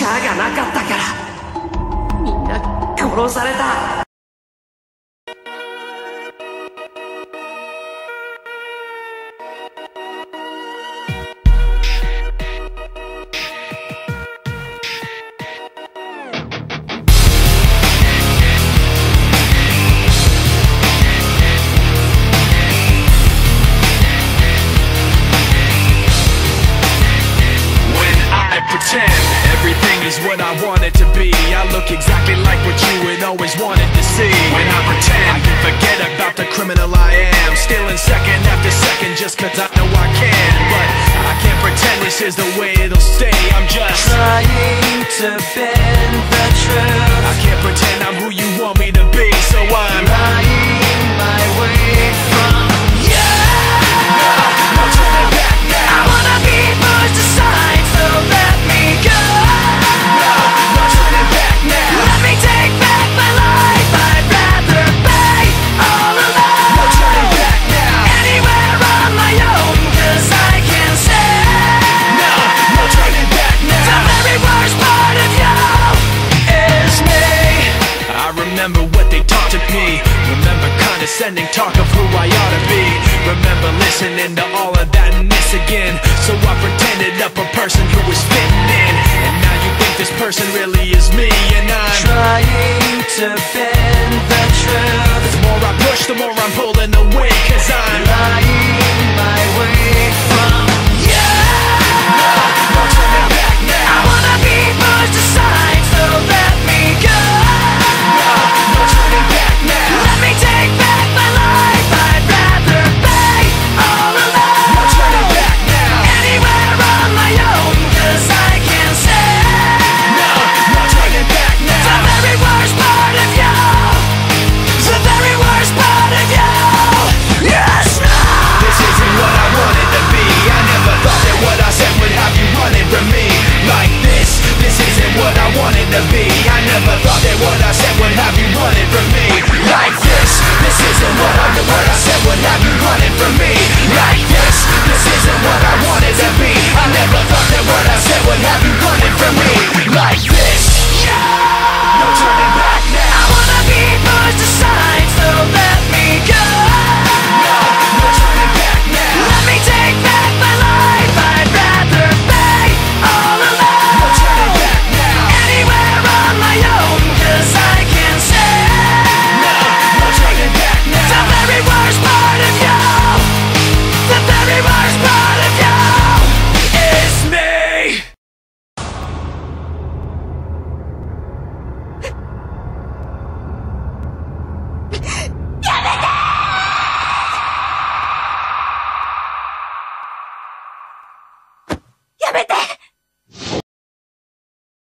力がなかったからみんな殺された。Everything is what I want it to be. I look exactly like what you had always wanted to see. When I pretend, I can forget about the criminal I am, stealing second after second just cause I know I can. But I can't pretend this is the way it'll stay. I'm just trying to bend the truth. I can't pretend I'm who you want me to be, so I'm lying my way from you. No turning back now. I wanna be pushed aside, so let me go. No turning back now. Let me take back my life. I'd rather be all alone. No turning back now. Anywhere on my own, cause I can say No turning back now. the very worst part of you is me. I remember what they taught to me. Remember condescending talk of who I ought to be. Remember listening to all of that and this again. So I pretended up a person who was fitting in. And now you think this person really is me. And I'm trying to bend the truth. The more I push, the more I'm pulling away. Cause I'm lying my way from you. No turning back now. I wanna be pushed aside, so let me go. No turning back now. Let me take back my life. I'd rather be all alone. No turning back now. Anywhere on my own, cause I can say No turning back the now. very worst part of you. The very worst part of you. Yes, no. This isn't what I wanted to be. I never thought that what I said would have you running from me like this. This isn't what I wanted to be. I never thought that what I said would have you running from me like this. This isn't what I said would have you running from me like this. This isn't what I